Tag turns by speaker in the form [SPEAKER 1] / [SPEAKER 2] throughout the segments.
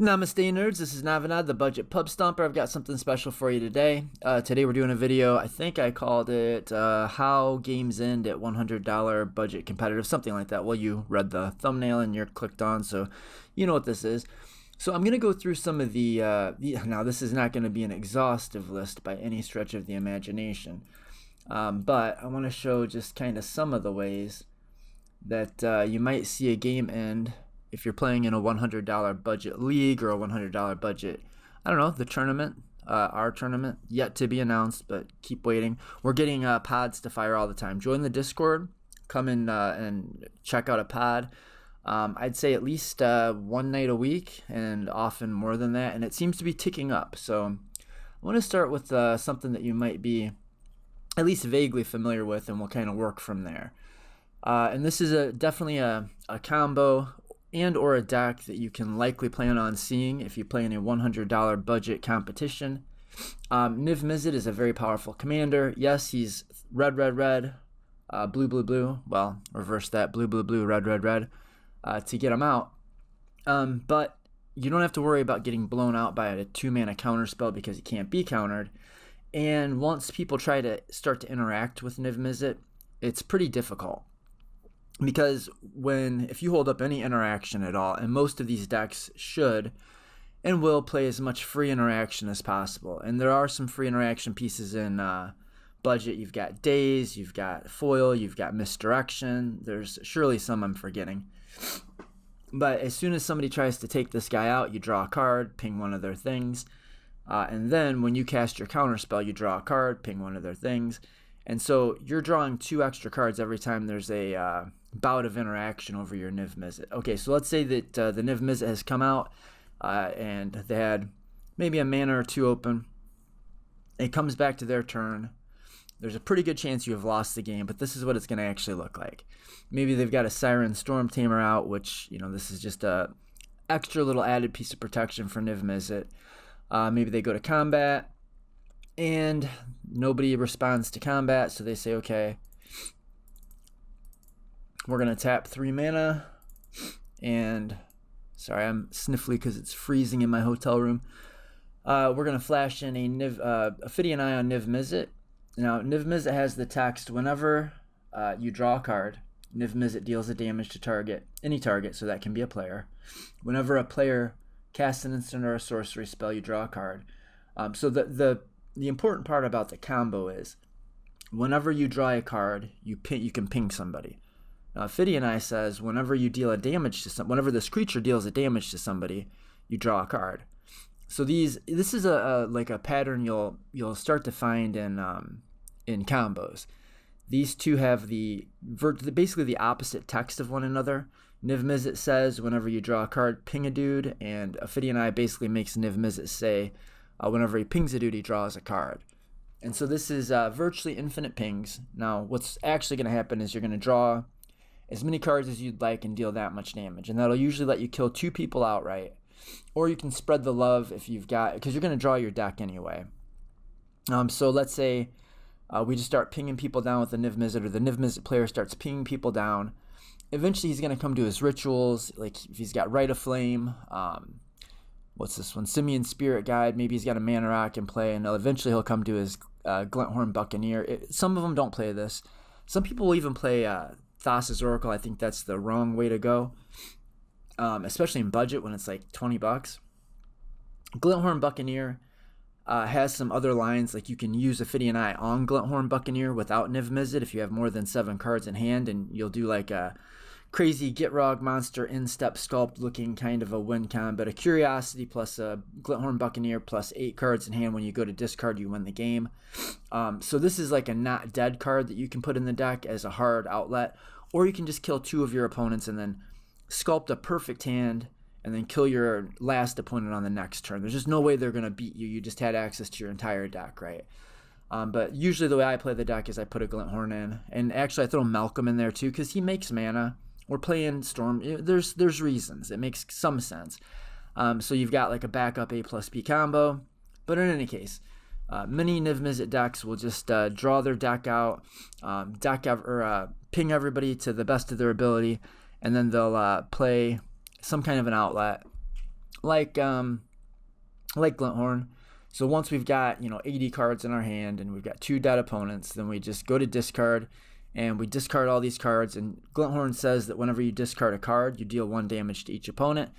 [SPEAKER 1] Namaste nerds, this is Navinad, the Budget Pub Stomper. I've got something special for you today. Today we're doing a video, I think I called it How Games End at $100 Budget Competitive, something like that. Well, you read the thumbnail and you're clicked on, so you know what this is. So I'm going to go through some of now this is not going to be an exhaustive list by any stretch of the imagination, but I want to show just kind of some of the ways that you might see a game end if you're playing in a $100 budget league or a $100 budget, I don't know, the tournament, our tournament, yet to be announced, but keep waiting. We're getting pods to fire all the time. Join the Discord, come in and check out a pod. I'd say at least one night a week and often more than that, and it seems to be ticking up. So I want to start with something that you might be at least vaguely familiar with, and we'll kind of work from there. And this is definitely a combo and or a deck that you can likely plan on seeing if you play in a $100 budget competition. NIV Mizit is a very powerful commander. Yes, he's red, red, red, blue, blue, blue. Well, reverse that, blue, blue, blue, red, red, red, to get him out. But you don't have to worry about getting blown out by a 2-mana counterspell because he can't be countered. And once people try to start to interact with NIV Mizit, it's pretty difficult. Because if you hold up any interaction at all, and most of these decks should and will play as much free interaction as possible. And there are some free interaction pieces in budget. You've got Daze, you've got Foil, you've got Misdirection. There's surely some I'm forgetting. But as soon as somebody tries to take this guy out, you draw a card, ping one of their things. And then when you cast your counterspell, you draw a card, ping one of their things. And so you're drawing 2 extra cards every time there's a bout of interaction over your NIV Mizit. Okay, so let's say that the NIV Mizit has come out and they had maybe a mana or 2 open. It comes back to their turn. There's a pretty good chance you have lost the game, but this is what it's going to actually look like. Maybe they've got a Siren Storm Tamer out, which, this is just a extra little added piece of protection for NIV Mizit. Maybe they go to combat and nobody responds to combat, so they say, okay, we're going to tap 3 mana, and sorry, I'm sniffly because it's freezing in my hotel room. We're going to flash in a Ophidian Eye on NIV Mizit. Now, NIV Mizit has the text, whenever you draw a card, NIV Mizit deals a damage to any target, so that can be a player. Whenever a player casts an instant or a sorcery spell, you draw a card. So the important part about the combo is whenever you draw a card, you can ping somebody. Now, Ophidian Eye says whenever you deal a damage to whenever this creature deals a damage to somebody, you draw a card. So this is like a pattern you'll start to find in combos. These two have basically the opposite text of one another. NIV Mizit says whenever you draw a card, ping a dude, and Ophidian Eye basically makes NIV Mizit say whenever he pings a dude, he draws a card. And so this is virtually infinite pings. Now, what's actually going to happen is you're going to draw as many cards as you'd like and deal that much damage. And that'll usually let you kill 2 people outright. Or you can spread the love because you're going to draw your deck anyway. So let's say we just start pinging people down with the NIV Mizit, or the NIV Mizit player starts pinging people down. Eventually he's going to come to his rituals, like if he's got Rite of Flame, what's this one? Simian Spirit Guide. Maybe he's got a Mana Rock in play, and eventually he'll come to his Glinthorn Buccaneer. Some of them don't play this. Some people will even play Thassa's Oracle. I think that's the wrong way to go, especially in budget when it's like $20. Glinthorn Buccaneer has some other lines, like you can use Ophidian Eye on Glinthorn Buccaneer without NIV Mizit if you have more than 7 cards in hand, and you'll do like a crazy Gitrog monster instep sculpt looking kind of a win con, but a Curiosity plus a Glinthorn Buccaneer plus 8 cards in hand. When you go to discard, you win the game. So this is like a not dead card that you can put in the deck as a hard outlet, or you can just kill 2 of your opponents and then sculpt a perfect hand and then kill your last opponent on the next turn. There's just no way they're going to beat you. You just had access to your entire deck, right? But usually the way I play the deck is I put a Glinthorn in, and actually I throw Malcolm in there too because he makes mana. We're playing Storm. There's reasons. It makes some sense. So you've got like a backup A plus B combo. But in any case, many NIV Mizit decks will just draw their deck out, ping everybody to the best of their ability, and then they'll play some kind of an outlet like Glinthorn. So once we've got 80 cards in our hand and we've got 2 dead opponents, then we just go to discard and we discard all these cards. And Glinthorn says that whenever you discard a card, you deal 1 damage to each opponent,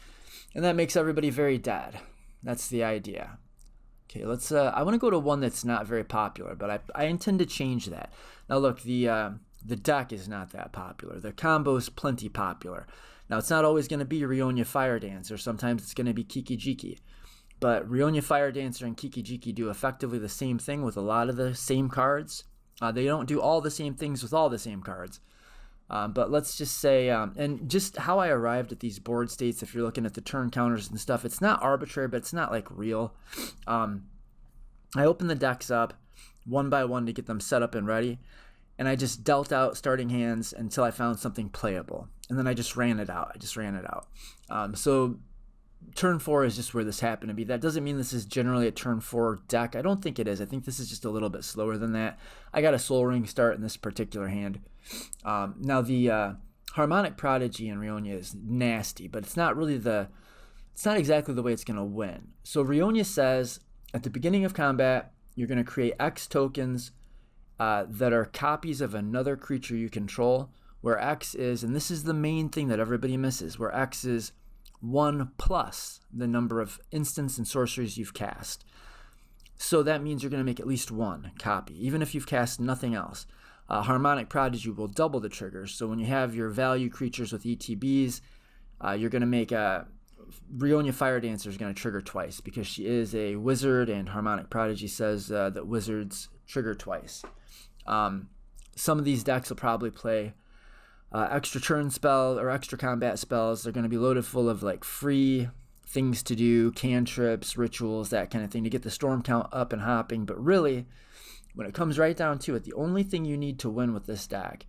[SPEAKER 1] and that makes everybody very dead. That's the idea. Okay, let's. I want to go to one that's not very popular, but I intend to change that. Now look, the deck is not that popular. The combo's plenty popular. Now it's not always going to be Ronia Fire Dancer. Sometimes it's going to be Kiki Jiki. But Ronia Fire Dancer and Kiki Jiki do effectively the same thing with a lot of the same cards. They don't do all the same things with all the same cards. But let's just say, and just how I arrived at these board states, if you're looking at the turn counters and stuff, it's not arbitrary, but it's not like real. I opened the decks up one by one to get them set up and ready. And I just dealt out starting hands until I found something playable. And then I just ran it out. So turn 4 is just where this happened to be. That doesn't mean this is generally a turn 4 deck. I don't think it is. I think this is just a little bit slower than that. I got a Soul Ring start in this particular hand. Now the Harmonic Prodigy in Ronia is nasty, but it's not exactly the way it's going to win. So Ronia says at the beginning of combat, you're going to create X tokens that are copies of another creature you control, where X is, and this is the main thing that everybody misses, where X is 1 plus the number of instants and sorceries you've cast. So that means you're going to make at least 1 copy, even if you've cast nothing else. Harmonic Prodigy will double the triggers. So when you have your value creatures with ETBs, you're going to make Ronia Fire Dancer is going to trigger twice because she is a wizard, and Harmonic Prodigy says that wizards trigger twice. Some of these decks will probably play extra turn spell or extra combat spells. They're going to be loaded full of like free things to do, cantrips, rituals, that kind of thing to get the storm count up and hopping. But really, when it comes right down to it, the only thing you need to win with this deck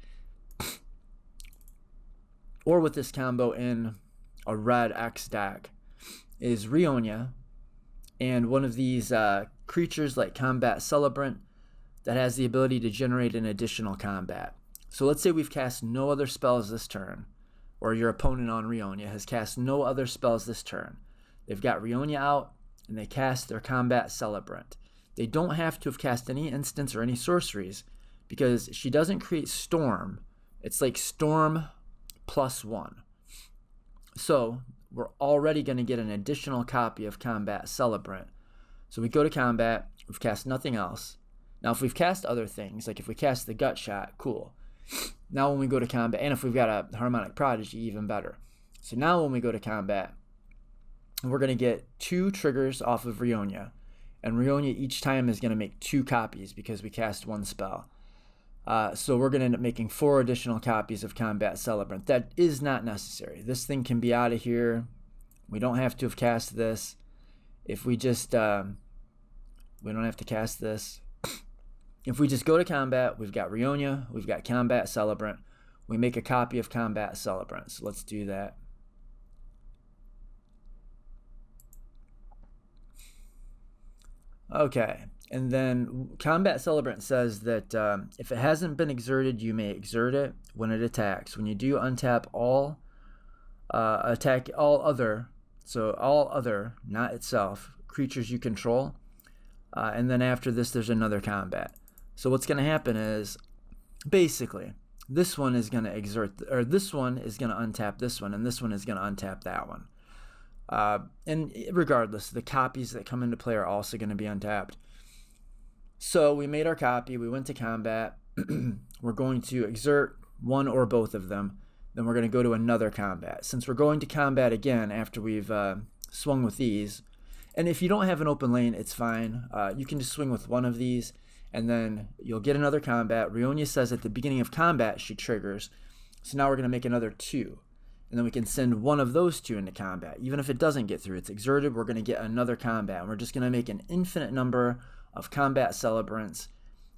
[SPEAKER 1] or with this combo in a red X deck is Ronia and one of these creatures like Combat Celebrant that has the ability to generate an additional combat. So let's say we've cast no other spells this turn, or your opponent on Ronia has cast no other spells this turn. They've got Ronia out, and they cast their Combat Celebrant. They don't have to have cast any instants or any sorceries, because she doesn't create Storm. It's like Storm +1. So we're already going to get an additional copy of Combat Celebrant. So we go to combat, we've cast nothing else. Now if we've cast other things, like if we cast the Gut Shot, cool. Now when we go to combat, and if we've got a Harmonic Prodigy, even better. So now when we go to combat, we're going to get 2 triggers off of Ronia. And Ronia each time is going to make 2 copies because we cast 1 spell. So we're going to end up making 4 additional copies of Combat Celebrant. That is not necessary. This thing can be out of here. We don't have to have cast this. If we just, we don't have to cast this. If we just go to combat, we've got Ronia, we've got Combat Celebrant. We make a copy of Combat Celebrant. So let's do that. Okay, and then Combat Celebrant says that if it hasn't been exerted, you may exert it when it attacks. When you do, untap all, attack all other, so all other, not itself, creatures you control. And then after this, there's another combat. So what's going to happen is, basically, this one is going to exert, or this one is going to untap this one, and this one is going to untap that one. And regardless, the copies that come into play are also going to be untapped. So we made our copy, we went to combat, we're going to exert one or both of them, then we're going to go to another combat. Since we're going to combat again after we've swung with these, and if you don't have an open lane, it's fine. You can just swing with one of these, and then you'll get another combat. Ronia says at the beginning of combat she triggers, so now we're going to make another 2. And then we can send one of those 2 into combat. Even if it doesn't get through, it's exerted, we're going to get another combat. And we're just going to make an infinite number of Combat Celebrants.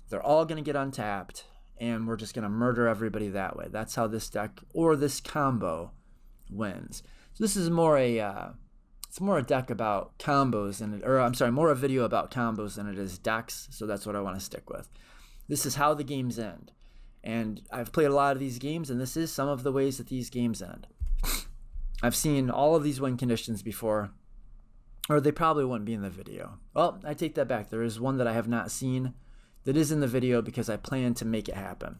[SPEAKER 1] They're all going to get untapped, and we're just going to murder everybody that way. That's how this deck, or this combo, wins. So this is more it's more a deck about combos, more a video about combos than it is decks, so that's what I want to stick with. This is how the games end. And I've played a lot of these games, and this is some of the ways that these games end. I've seen all of these win conditions before. or they probably wouldn't be in the video. Well, I take that back. There is one that I have not seen that is in the video because I plan to make it happen.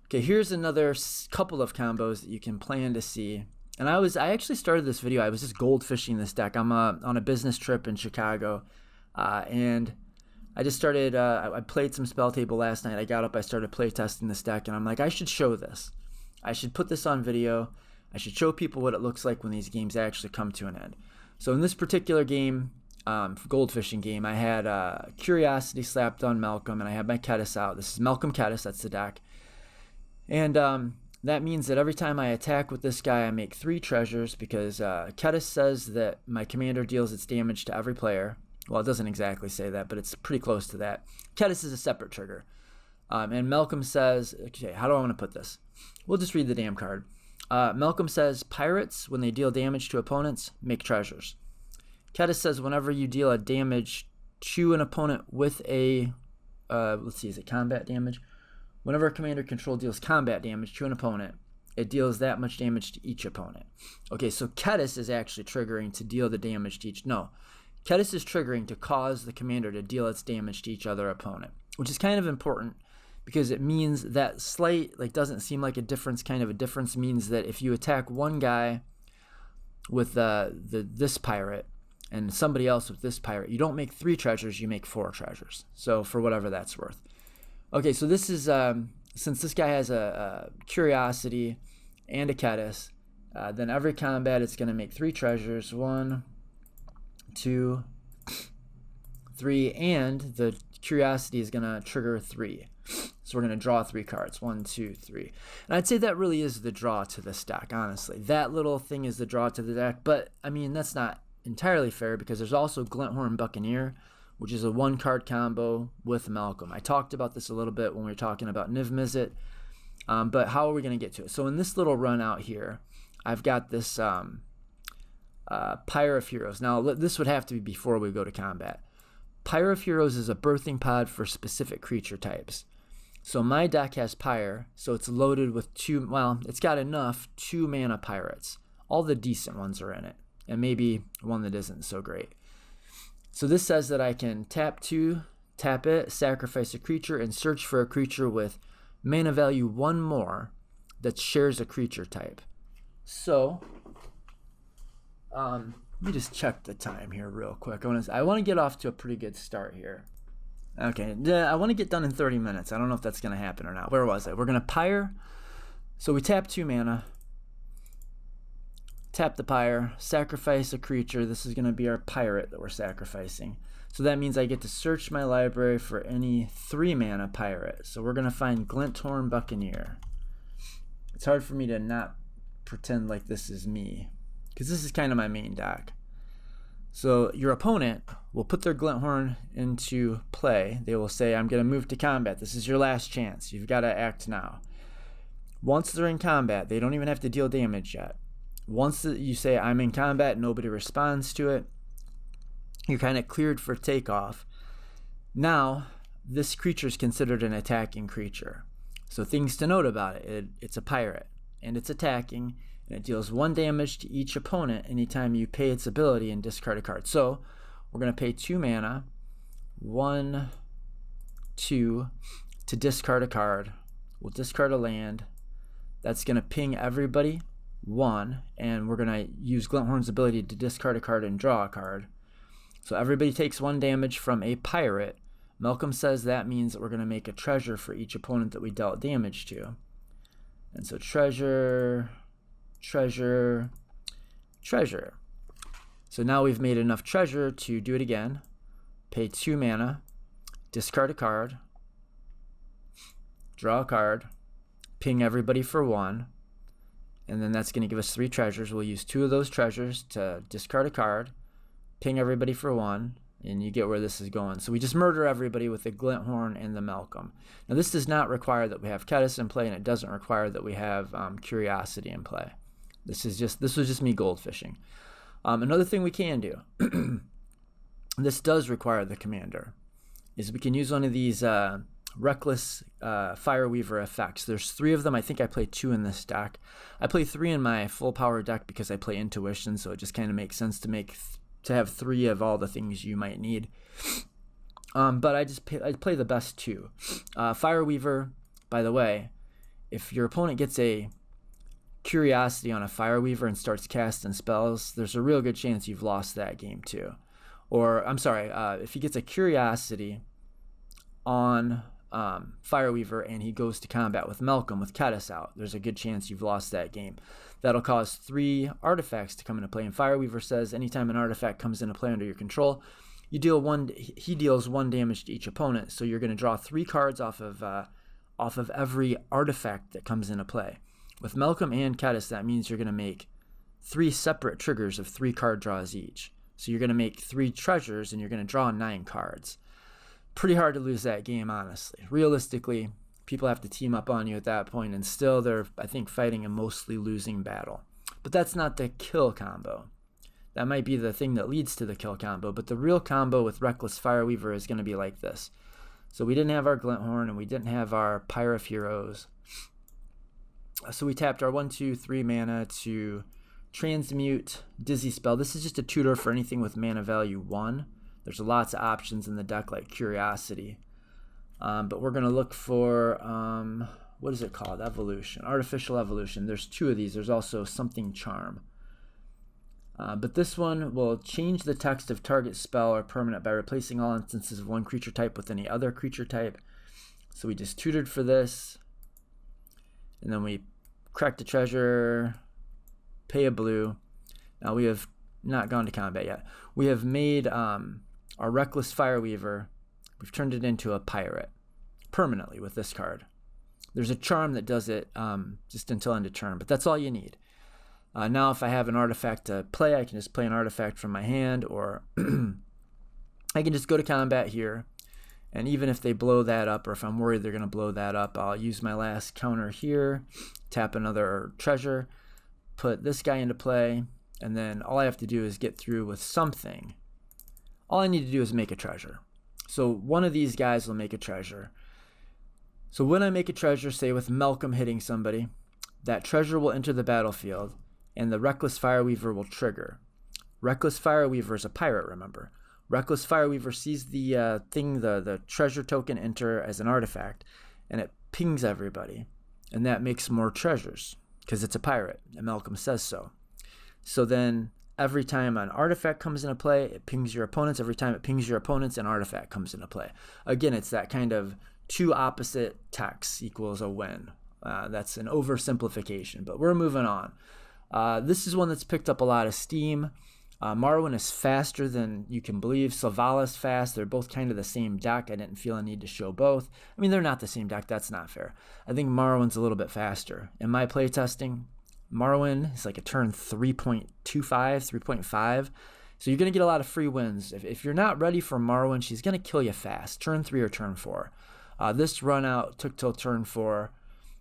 [SPEAKER 1] Okay, here's another couple of combos that you can plan to see. And I actually started this video, I was just gold fishing this deck. I'm on a business trip in Chicago, and I just started, I played some Spell Table last night. I got up, I started play testing this deck, and I'm like, I should show this. I should put this on video. I should show people what it looks like when these games actually come to an end. So in this particular game, gold fishing game, I had Curiosity slapped on Malcolm, and I had my Cedh out. This is Malcolm Cedh, that's the deck. And that means that every time I attack with this guy, I make 3 treasures because Cedh says that my commander deals its damage to every player. Well, it doesn't exactly say that, but it's pretty close to that. Cedh is a separate trigger. And Malcolm says, okay, how do I want to put this? We'll just read the damn card. Malcolm says, pirates, when they deal damage to opponents, make treasures. Cedh says, whenever you deal a damage to an opponent with a, let's see, is it combat damage? Whenever a commander control deals combat damage to an opponent, it deals that much damage to each opponent. Okay, so Cedh is actually triggering to deal the damage to each. No, Cedh is triggering to cause the commander to deal its damage to each other opponent, which is kind of important because it means that slight, like doesn't seem like a difference, kind of a difference means that if you attack one guy with this pirate and somebody else with this pirate, you don't make 3 treasures, you make 4 treasures. So for whatever that's worth. Okay, so this is, since this guy has a Curiosity and a Cedh, then every combat it's going to make 3 treasures. 1, 2, 3, and the Curiosity is going to trigger 3. So we're going to draw 3 cards. 1, 2, 3. And I'd say that really is the draw to this deck, honestly. That little thing is the draw to the deck, but, I mean, that's not entirely fair because there's also Glinthorn Buccaneer, which is a 1-card combo with Malcolm. I talked about this a little bit when we were talking about NIV Mizit, but how are we going to get to it? So in this little run out here, I've got this Pyre of Heroes. Now, this would have to be before we go to combat. Pyre of Heroes is a birthing pod for specific creature types. So my deck has Pyre, so it's loaded with 2, well, it's got enough 2-mana pirates. All the decent ones are in it, and maybe one that isn't so great. So this says that I can tap 2, tap it, sacrifice a creature, and search for a creature with mana value 1 more that shares a creature type. So, let me just check the time here real quick. I want to get off to a pretty good start here. Okay, I want to get done in 30 minutes. I don't know if that's going to happen or not. Where was I? We're going to Pyre. So we tap 2 mana. Tap the Pyre, sacrifice a creature. This is going to be our pirate that we're sacrificing. So that means I get to search my library for any 3-mana pirate. So we're going to find Glinthorn Buccaneer. It's hard for me to not pretend like this is me, because this is kind of my main deck. So your opponent will put their Glinthorn into play. They will say, I'm going to move to combat. This is your last chance. You've got to act now. Once they're in combat, they don't even have to deal damage yet. Once you say, I'm in combat, nobody responds to it, you're kind of cleared for takeoff. Now, this creature is considered an attacking creature. So things to note about it, it's a pirate, and it's attacking, and it deals 1 damage to each opponent anytime you pay its ability and discard a card. So we're going to pay 2 mana, 1, 2, to discard a card. We'll discard a land. That's going to ping everybody 1, and we're going to use Glinthorn's ability to discard a card and draw a card. So everybody takes 1 damage from a pirate. Malcolm says that means that we're going to make a treasure for each opponent that we dealt damage to. And so treasure, treasure, treasure. So now we've made enough treasure to do it again. Pay 2 mana, discard a card, draw a card, ping everybody for 1. And then that's going to give us 3 treasures. We'll use 2 of those treasures to discard a card, ping everybody for 1, and you get where this is going. So we just murder everybody with the Glinthorn and the Malcolm. Now this does not require that we have Cedh in play, and it doesn't require that we have Curiosity in play. This was just me gold fishing. Another thing we can do, this does require the commander, is we can use one of these Reckless Fireweaver effects. There's 3 of them. I think I play 2 in this deck. I play 3 in my full power deck because I play Intuition, so it just kind of makes sense to make to have 3 of all the things you might need. But I play the best 2. Fire Weaver, by the way, if your opponent gets a Curiosity on a Fire Weaver and starts casting spells, there's a real good chance you've lost that game too. Or, I'm sorry, if he gets a Curiosity on Fire Weaver and he goes to combat with Malcolm with cEdh out, there's a good chance you've lost that game. That'll cause 3 artifacts to come into play. And Fire Weaver says anytime an artifact comes into play under your control, he deals 1 damage to each opponent. So you're going to draw 3 cards off of every artifact that comes into play. With Malcolm and cEdh, that means you're going to make 3 separate triggers of 3 card draws each. So you're going to make 3 treasures and you're going to draw 9 cards. Pretty hard to lose that game, honestly. Realistically, people have to team up on you at that point, and still they're, I think, fighting a mostly losing battle. But that's not the kill combo. That might be the thing that leads to the kill combo, but the real combo with Reckless Fire Weaver is going to be like this. So we didn't have our Glinthorn and we didn't have our Pyre of Heroes. So we tapped our 1, 2, 3 mana to transmute Dizzy Spell. This is just a tutor for anything with mana value 1. There's lots of options in the deck like Curiosity. But we're going to look for, what is it called? Evolution. Artificial Evolution. There's 2 of these. There's also Something Charm. But this one will change the text of target spell or permanent by replacing all instances of one creature type with any other creature type. So we just tutored for this. And then we cracked a treasure, pay a blue. Now we have not gone to combat yet. We have made our Reckless Fire Weaver, we've turned it into a pirate permanently with this card. There's a charm that does it just until end of turn, but that's all you need. Now if I have an artifact to play, I can just play an artifact from my hand, or I can just go to combat here. And even if they blow that up, or if I'm worried they're going to blow that up, I'll use my last counter here, tap another treasure, put this guy into play, and then all I have to do is get through with something. All I need to do is make a treasure. So one of these guys will make a treasure. So when I make a treasure, say with Malcolm hitting somebody, that treasure will enter the battlefield, and the Reckless Fire Weaver will trigger. Reckless Fire Weaver is a pirate, remember. Reckless Fire Weaver sees the the treasure token enter as an artifact, and it pings everybody. And that makes more treasures, because it's a pirate, and Malcolm says so. So then, every time an artifact comes into play, it pings your opponents. Every time it pings your opponents, an artifact comes into play. Again, it's that kind of 2 opposite texts equals a win. That's an oversimplification, but we're moving on. This is one that's picked up a lot of steam. Marwin is faster than you can believe. Sylvala's fast. They're both kind of the same deck. I didn't feel a need to show both. I mean, they're not the same deck. That's not fair. I think Marwin's a little bit faster. In my playtesting, Marwin is like a turn 3.25, 3.5. So you're going to get a lot of free wins. If you're not ready for Marwin, she's going to kill you fast. Turn 3 or turn 4. This run out took till turn 4.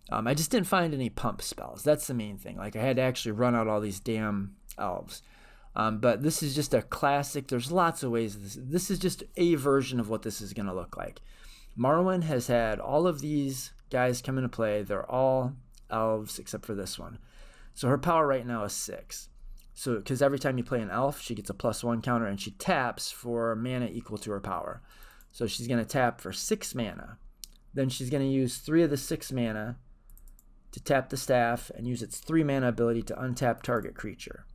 [SPEAKER 1] I just didn't find any pump spells. That's the main thing. Like, I had to actually run out all these damn elves. But this is just a classic. There's lots of ways. This is just a version of what this is going to look like. Marwin has had all of these guys come into play. They're all elves except for this one. So her power right now is 6. So because every time you play an elf, she gets a +1 counter, and she taps for mana equal to her power. So she's going to tap for 6 mana. Then she's going to use 3 of the 6 mana to tap the staff and use its 3 mana ability to untap target creature.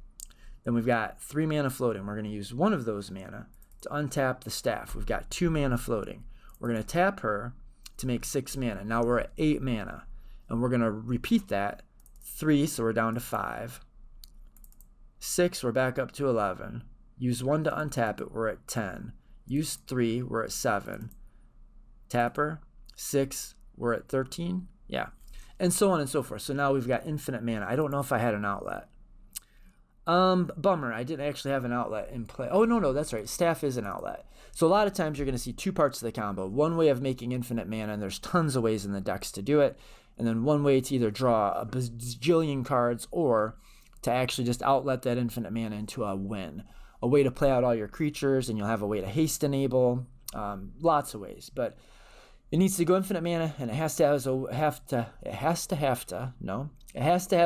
[SPEAKER 1] Then we've got 3 mana floating. We're going to use 1 of those mana to untap the staff. We've got 2 mana floating. We're going to tap her to make 6 mana. Now we're at 8 mana. And we're going to repeat that 3, so we're down to 5. 6, we're back up to 11. Use 1 to untap it, we're at 10. Use 3, we're at 7. Tap her, 6, we're at 13. Yeah. And so on and so forth. So now we've got infinite mana. I don't know if I had an outlet. Bummer, I didn't actually have an outlet in play. Oh, no, that's right. Staff is an outlet. So a lot of times you're going to see 2 parts of the combo. One way of making infinite mana, and there's tons of ways in the decks to do it. And then one way to either draw a bajillion cards or to actually just outlet that infinite mana into a win. A way to play out all your creatures, and you'll have a way to haste enable. Lots of ways. But it needs to go infinite mana, and it has to have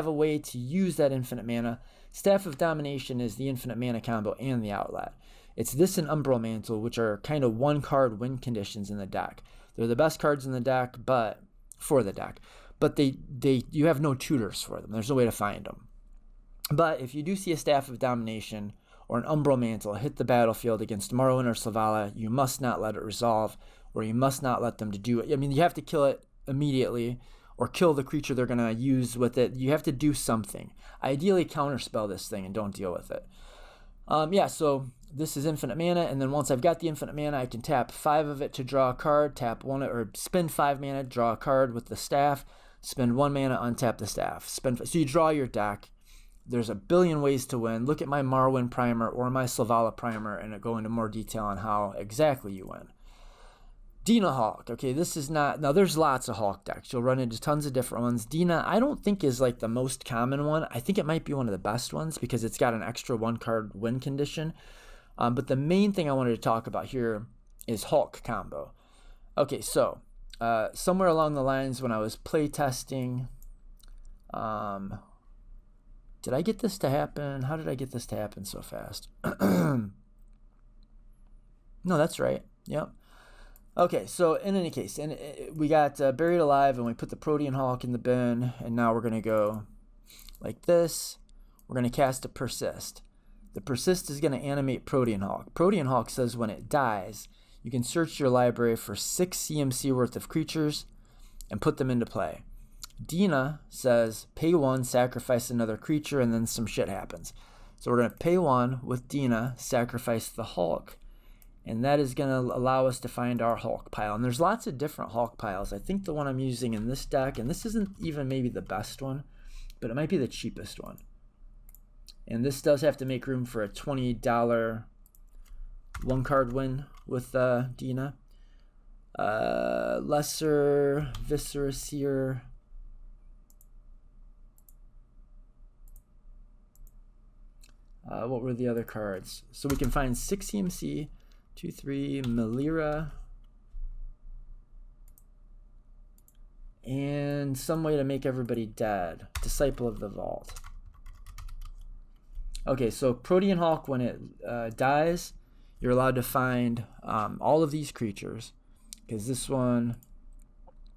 [SPEAKER 1] a way to use that infinite mana Staff of Domination is the infinite mana combo and the outlet. It's this and Umbral Mantle, which are kind of one-card win conditions in the deck. They're the best cards in the deck, but you have no tutors for them. There's no way to find them. But if you do see a Staff of Domination or an Umbral Mantle hit the battlefield against Marwin or Selvala, you must not let it resolve, or you must not let them to do it. I mean, you have to kill it immediately, or kill the creature they're going to use with it. You have to do something. Ideally, counterspell this thing and don't deal with it. So this is infinite mana, and then once I've got the infinite mana, I can tap 5 of it to draw a card, tap 1, or spend 5 mana, draw a card with the staff, spend 1 mana, untap the staff. So you draw your deck. There's a billion ways to win. Look at my Marwin primer or my Selvala primer, and I go into more detail on how exactly you win. Dina Hawk. Okay, this is not... Now, there's lots of Hawk decks. You'll run into tons of different ones. Dina, I don't think is like the most common one. I think it might be one of the best ones because it's got an extra 1-card win condition. But the main thing I wanted to talk about here is Hulk combo. Okay, so somewhere along the lines when I was playtesting... did I get this to happen? How did I get this to happen so fast? No, that's right. Yep. Okay, so in any case, we got Buried Alive, and we put the Protean Hawk in the bin, and now we're going to go like this. We're going to cast a Persist. The Persist is going to animate Protean Hawk. Protean Hawk says when it dies, you can search your library for 6 CMC worth of creatures and put them into play. Dina says pay 1, sacrifice another creature, and then some shit happens. So we're going to pay 1 with Dina, sacrifice the Hulk, and that is going to allow us to find our Hulk pile. And there's lots of different Hulk piles. I think the one I'm using in this deck, and this isn't even maybe the best one, but it might be the cheapest one. And this does have to make room for a $20 1-card win with Dina. Lesser, Viscera Seer. What were the other cards? So we can find 6 CMC, 2, 3, Melira, and some way to make everybody dead. Disciple of the Vault. Okay, so Protean Hawk, when it dies, you're allowed to find all of these creatures, because this one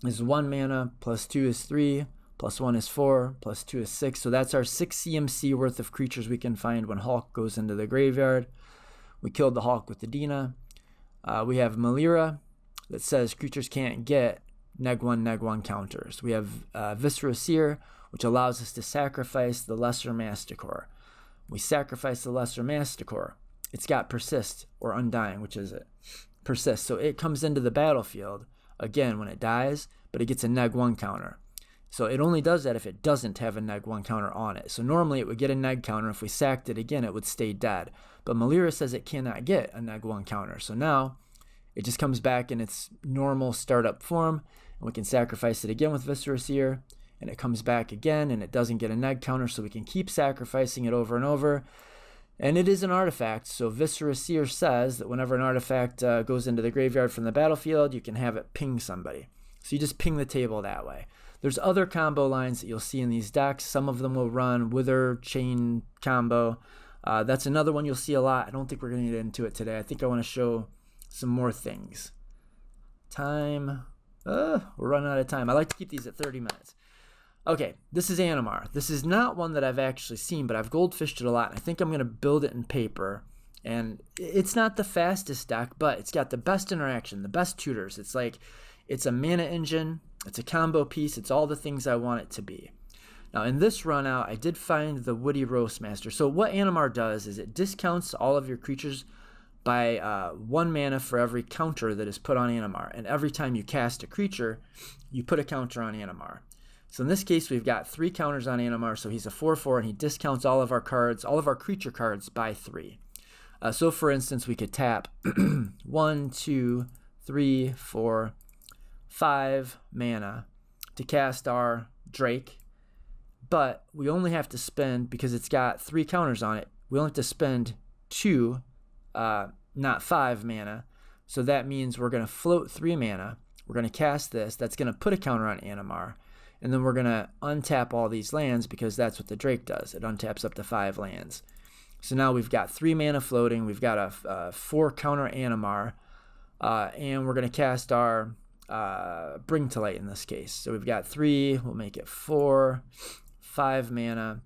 [SPEAKER 1] is 1 mana, plus 2 is 3, plus 1 is 4, plus 2 is 6. So that's our 6 CMC worth of creatures we can find when Hawk goes into the graveyard. We killed the Hawk with the Dina. We have Melira that says creatures can't get neg1 counters. We have Viscera Seer, which allows us to sacrifice the Lesser Masticore. We sacrifice the Lesser Masticore. It's got Persist or Undying, which is it? Persist. So it comes into the battlefield, again, when it dies, but it gets a neg1 counter. So it only does that if it doesn't have a neg1 counter on it. So normally it would get a neg counter. If we sacked it again, it would stay dead. But Melira says it cannot get a neg1 counter. So now it just comes back in its normal startup form, and we can sacrifice it again with Viscera Seer, and it comes back again, and it doesn't get a neg counter, so we can keep sacrificing it over and over. And it is an artifact, so Viscera Seer says that whenever an artifact goes into the graveyard from the battlefield, you can have it ping somebody. So you just ping the table that way. There's other combo lines that you'll see in these decks. Some of them will run Wither Chain combo. That's another one you'll see a lot. I don't think we're going to get into it today. I think I want to show some more things. Time. We're running out of time. I like to keep these at 30 minutes. Okay, this is Animar. This is not one that I've actually seen, but I've goldfished it a lot. I think I'm going to build it in paper. And it's not the fastest deck, but it's got the best interaction, the best tutors. It's like, it's a mana engine. It's a combo piece. It's all the things I want it to be. Now, in this run out, I did find the Woody Roastmaster. So what Animar does is it discounts all of your creatures by 1 mana for every counter that is put on Animar. And every time you cast a creature, you put a counter on Animar. So in this case, we've got 3 counters on Animar. So he's a 4/4, and he discounts all of our cards, all of our creature cards by 3. So for instance, we could tap 1, 2, 3, 4, 5 mana to cast our Drake, but we only have to spend, because it's got 3 counters on it, we only have to spend 2, not 5 mana. So that means we're going to float 3 mana. We're going to cast this. That's going to put a counter on Animar. And then we're going to untap all these lands because that's what the Drake does. It untaps up to 5 lands. So now we've got 3 mana floating. We've got a 4 counter Animar. And we're going to cast our Bring to Light in this case. So we've got 3. We'll make it 4, 5 mana.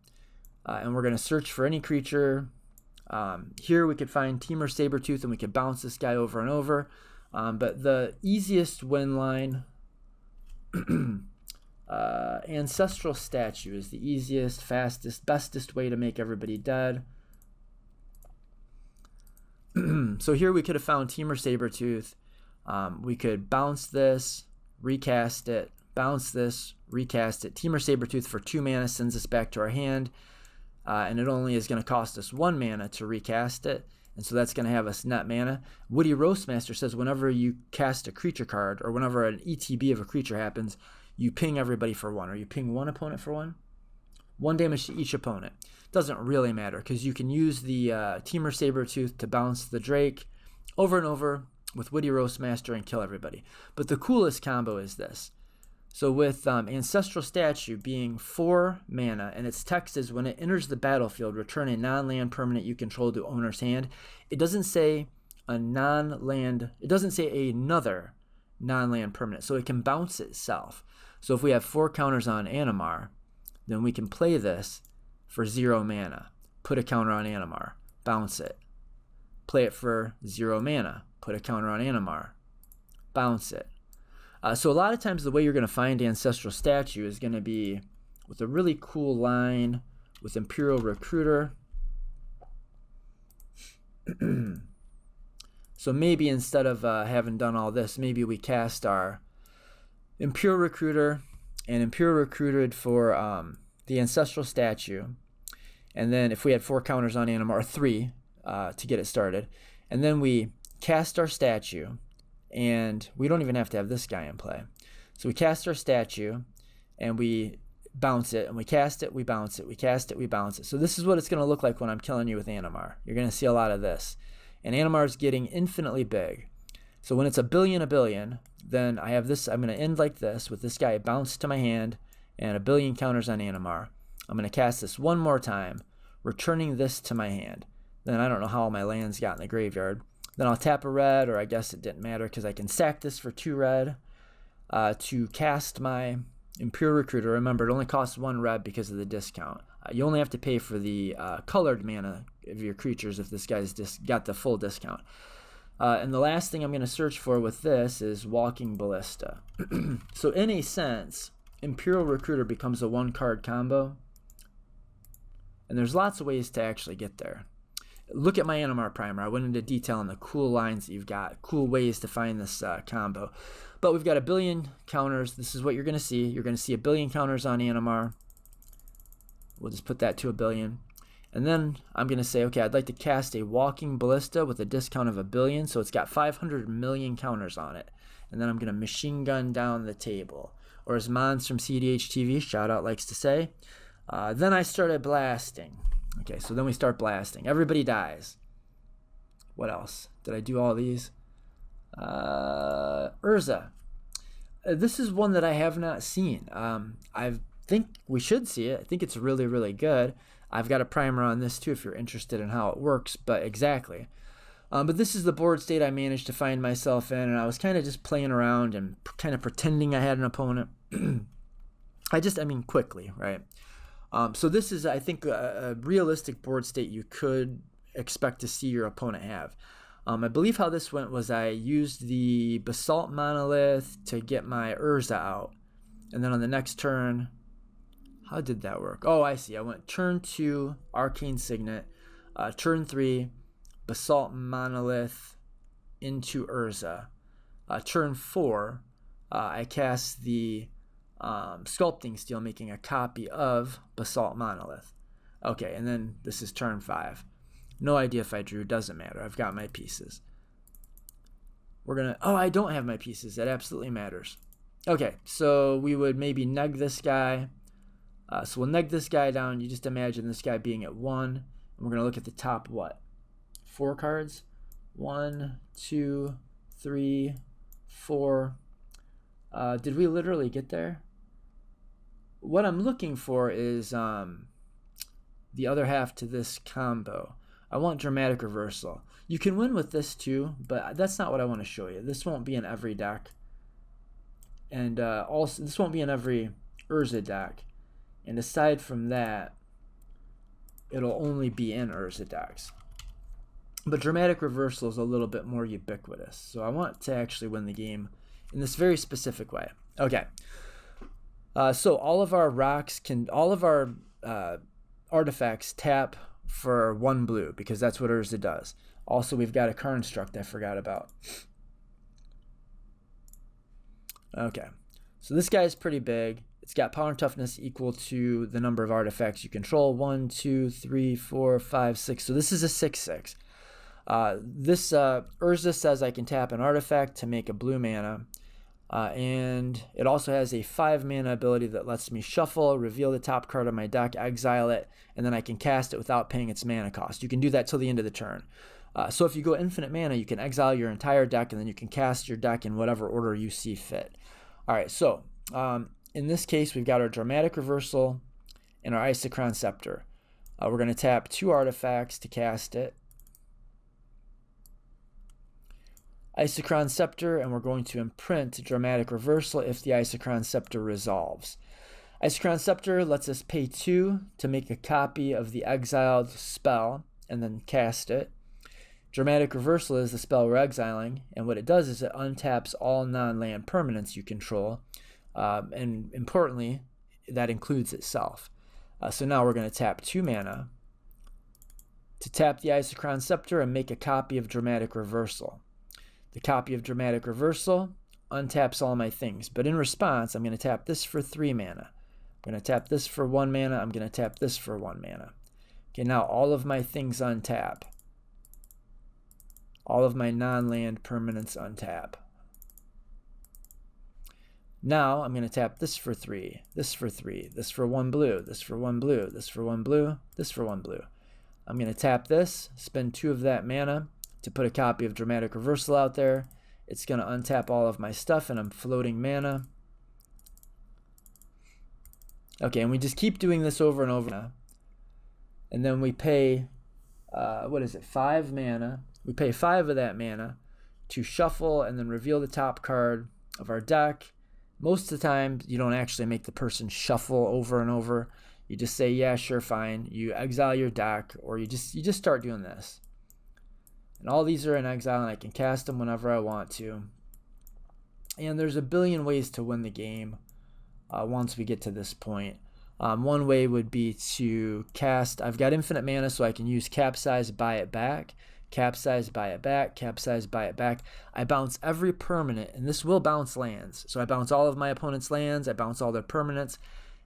[SPEAKER 1] And we're going to search for any creature. Here we could find Temur Sabertooth and we could bounce this guy over and over. But the easiest win line, Ancestral Statue is the easiest, fastest, bestest way to make everybody dead. So here we could have found Temur Sabertooth. We could bounce this, recast it, bounce this, recast it. Temur Sabertooth for 2 mana sends us back to our hand. And it only is going to cost us 1 mana to recast it. And so that's going to have us net mana. Woody Roastmaster says whenever you cast a creature card or whenever an ETB of a creature happens, you ping everybody for 1, or you ping one opponent for 1. 1 damage to each opponent. Doesn't really matter because you can use the Temur Sabertooth to bounce the Drake over and over with Woody Roastmaster and kill everybody. But the coolest combo is this. So with Ancestral Statue being 4 mana, and its text is when it enters the battlefield, return a non-land permanent you control to owner's hand. It doesn't say a non-land, it doesn't say another non-land permanent, so it can bounce itself. So if we have 4 counters on Animar, then we can play this for 0 mana. Put a counter on Animar, bounce it. Play it for 0 mana, put a counter on Animar, bounce it. So a lot of times the way you're going to find Ancestral Statue is going to be with a really cool line with Imperial Recruiter. So maybe instead of having done all this, maybe we cast our Imperial Recruiter and Imperial Recruited for the Ancestral Statue. And then if we had 4 counters on Animar, or 3 to get it started, and then we cast our statue. And we don't even have to have this guy in play. So we cast our statue, and we bounce it, and we cast it, we bounce it, we cast it, we bounce it. So this is what it's going to look like when I'm killing you with Animar. You're going to see a lot of this. And Animar is getting infinitely big. So when it's a billion, then I have this. I'm going to end like this with this guy bounced to my hand and a billion counters on Animar. I'm going to cast this 1 more time, returning this to my hand. Then I don't know how all my lands got in the graveyard. Then I'll tap a red, or I guess it didn't matter because I can sack this for 2 red to cast my Imperial Recruiter. Remember, it only costs 1 red because of the discount. You only have to pay for the colored mana of your creatures if this guy's got the full discount. And the last thing I'm going to search for with this is Walking Ballista. So in a sense, Imperial Recruiter becomes a 1-card combo. And there's lots of ways to actually get there. Look at my Animar primer. I went into detail on the cool lines that you've got, cool ways to find this combo. But we've got a billion counters. This is what you're going to see. You're going to see a billion counters on Animar. We'll just put that to a billion. And then I'm going to say, okay, I'd like to cast a Walking Ballista with a discount of 1 billion. So it's got 500 million counters on it. And then I'm going to machine gun down the table. Or as Mons from cEdh TV, shout out, likes to say, then I started blasting. Okay, so then we start blasting. Everybody dies. What else? Did I do all these? Urza. This is one that I have not seen. I think we should see it. I think it's really, really good. I've got a primer on this too if you're interested in how it works, but exactly. But this is the board state I managed to find myself in, and I was kind of just playing around and kind of pretending I had an opponent. I mean, quickly, right? So this is, I think, a realistic board state you could expect to see your opponent have. I believe how this went was I used the Basalt Monolith to get my Urza out. And then on the next turn, how did that work? Oh, I see. I went turn 2, Arcane Signet. Turn 3, Basalt Monolith into Urza. Turn 4, I cast the Sculpting Steel, making a copy of Basalt Monolith. Okay, and then this is turn 5. No idea if I drew, doesn't matter. I've got my pieces. We're gonna, oh, I don't have my pieces. That absolutely matters. Okay, so we would maybe neg this guy. So we'll neg this guy down. You just imagine this guy being at 1. And we're gonna look at the top, what? 4 cards? 1, 2, 3, 4. Did we literally get there? what I'm looking for is the other half to this combo. I want dramatic reversal. You can win with this too, but that's not what I want to show you. This won't be in every deck. And also, this won't be in every Urza deck. And aside from that, it'll only be in Urza decks. But dramatic reversal is a little bit more ubiquitous. So I want to actually win the game in this very specific way. Okay. So all of our rocks all of our artifacts tap for 1 blue, because that's what Urza does. Also, we've got a construct I forgot about. Okay, so this guy is pretty big. It's got power and toughness equal to the number of artifacts you control. 1, 2, 3, 4, 5, 6. So this is a 6/6. This Urza says I can tap an artifact to make a blue mana. And it also has a 5 mana ability that lets me shuffle, reveal the top card of my deck, exile it, and then I can cast it without paying its mana cost. You can do that till the end of the turn. So if you go infinite mana, you can exile your entire deck, and then you can cast your deck in whatever order you see fit. All right, so in this case, we've got our Dramatic Reversal and our Isochron Scepter. We're going to tap 2 artifacts to cast it. Isochron Scepter, and we're going to imprint Dramatic Reversal if the Isochron Scepter resolves. Isochron Scepter lets us pay 2 to make a copy of the exiled spell and then cast it. Dramatic Reversal is the spell we're exiling, and what it does is it untaps all non-land permanents you control, and importantly, that includes itself. So now we're going to tap 2 mana to tap the Isochron Scepter and make a copy of Dramatic Reversal. The copy of Dramatic Reversal untaps all my things, but in response, I'm going to tap this for 3 mana. I'm going to tap this for 1 mana. I'm going to tap this for 1 mana. Okay, now all of my things untap. All of my non-land permanents untap. Now I'm going to tap this for 3, this for 3, this for 1 blue, this for 1 blue, this for 1 blue, this for 1 blue. I'm going to tap this, spend 2 of that mana to put a copy of Dramatic Reversal out there. It's going to untap all of my stuff, and I'm floating mana. Okay, and we just keep doing this over and over. And then we pay, 5 mana. We pay 5 of that mana to shuffle and then reveal the top card of our deck. Most of the time, you don't actually make the person shuffle over and over. You just say, yeah, sure, fine. You exile your deck, or you just start doing this. And all these are in exile, and I can cast them whenever I want to. And there's a billion ways to win the game once we get to this point. One way would be to cast, I've got infinite mana, so I can use Capsize, buy it back. Capsize, buy it back. Capsize, buy it back. I bounce every permanent, and this will bounce lands. So I bounce all of my opponent's lands, I bounce all their permanents,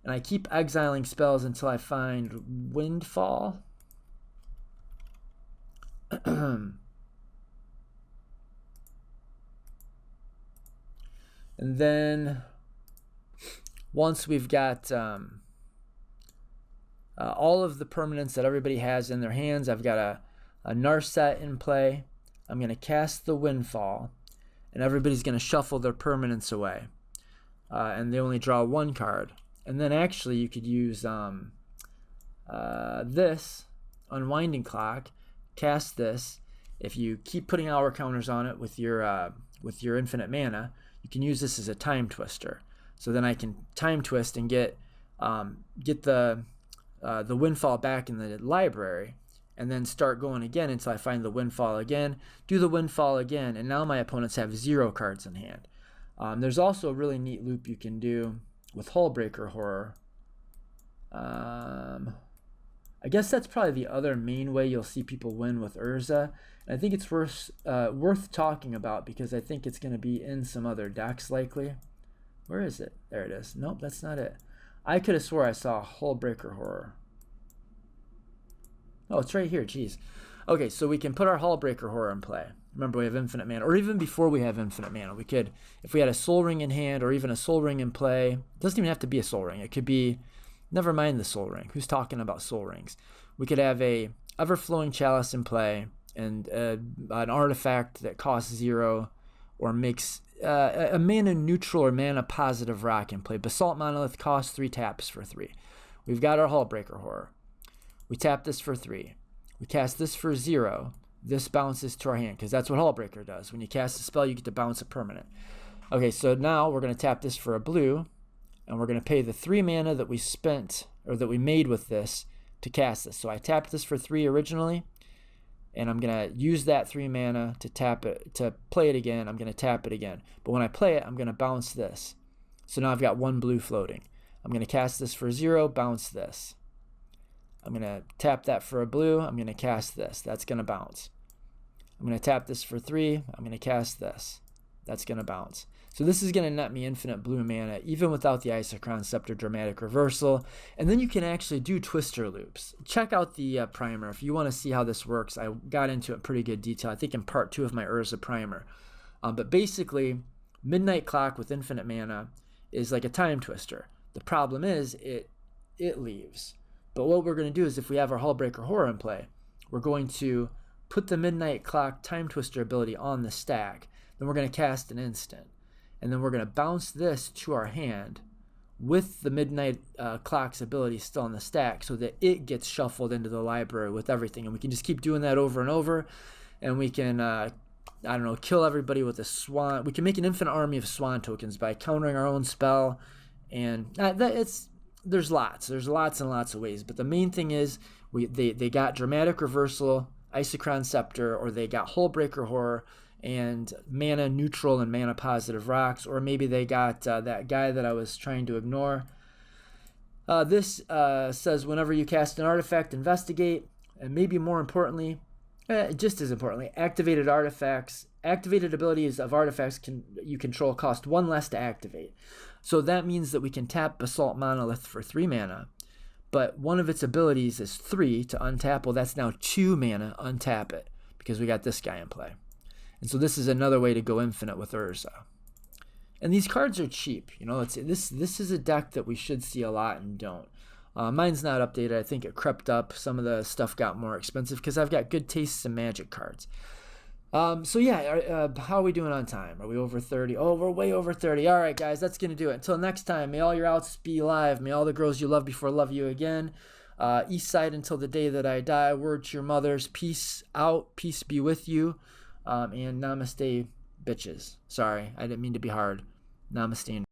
[SPEAKER 1] and I keep exiling spells until I find Windfall. And then once we've got all of the permanents that everybody has in their hands, I've got a Narset in play. I'm going to cast the Windfall, and everybody's going to shuffle their permanents away. And they only draw 1 card. And then actually you could use this Unwinding Clock, cast this. If you keep putting hour counters on it with your infinite mana, you can use this as a time twister. So then I can time twist and get the Windfall back in the library, and then start going again until I find the Windfall again, do the Windfall again, and now my opponents have 0 cards in hand. There's also a really neat loop you can do with Hullbreaker Horror. I guess that's probably the other main way you'll see people win with Urza. And I think it's worth talking about, because I think it's going to be in some other decks likely. Where is it? There it is. Nope, that's not it. I could have swore I saw Hullbreaker Horror. Oh, it's right here. Jeez. Okay, so we can put our Hullbreaker Horror in play. Remember, we have infinite mana. Or even before we have infinite mana, we could, if we had a Soul Ring in hand or even a Soul Ring in play, it doesn't even have to be a Soul Ring. It could be, never mind the Soul Ring. Who's talking about Soul Rings? We could have a Everflowing Chalice in play, and an artifact that costs 0 or makes a mana neutral or mana positive rock in play. Basalt Monolith costs 3 taps for 3. We've got our Hullbreaker Horror. We tap this for 3. We cast this for 0. This bounces to our hand because that's what Hullbreaker does. When you cast a spell, you get to bounce a permanent. Okay, so now we're going to tap this for a blue, and we're going to pay the 3 mana that we spent, or that we made with this, to cast this. So I tapped this for 3 originally, and I'm going to use that 3 mana to tap it, to play it again. I'm going to tap it again. But when I play it, I'm going to bounce this. So now I've got 1 blue floating. I'm going to cast this for 0, bounce this. I'm going to tap that for a blue. I'm going to cast this. That's going to bounce. I'm going to tap this for 3. I'm going to cast this. That's going to bounce. So this is going to net me infinite blue mana, even without the Isochron Scepter Dramatic Reversal. And then you can actually do Twister Loops. Check out the primer if you want to see how this works. I got into it in pretty good detail, I think in part 2 of my Urza primer. But basically, Midnight Clock with infinite mana is like a time twister. The problem is it leaves. But what we're going to do is if we have our Hullbreaker Horror in play, we're going to put the Midnight Clock Time Twister ability on the stack. Then we're going to cast an instant. And then we're going to bounce this to our hand with the Midnight Clock's ability still on the stack so that it gets shuffled into the library with everything. And we can just keep doing that over and over. And we can, I don't know, kill everybody with a swan. We can make an infinite army of swan tokens by countering our own spell. And there's lots and lots of ways. But the main thing is they got Dramatic Reversal, Isochron Scepter, or they got Hullbreaker Horror, and mana neutral and mana positive rocks, or maybe they got that guy that I was trying to ignore. This says whenever you cast an artifact, investigate, and maybe more importantly, just as importantly, activated artifacts. Activated abilities of artifacts you control cost 1 less to activate. So that means that we can tap Basalt Monolith for 3 mana, but one of its abilities is 3 to untap. Well, that's now 2 mana, untap it, because we got this guy in play. And so this is another way to go infinite with Urza. And these cards are cheap. You know, this is a deck that we should see a lot and don't. Mine's not updated. I think it crept up. Some of the stuff got more expensive because I've got good tastes in Magic cards. So yeah, how are we doing on time? Are we over 30? Oh, we're way over 30. All right, guys, that's going to do it. Until next time, may all your outs be live. May all the girls you love before love you again. East side until the day that I die. Word to your mothers. Peace out. Peace be with you. And namaste, bitches. Sorry, I didn't mean to be hard. Namaste.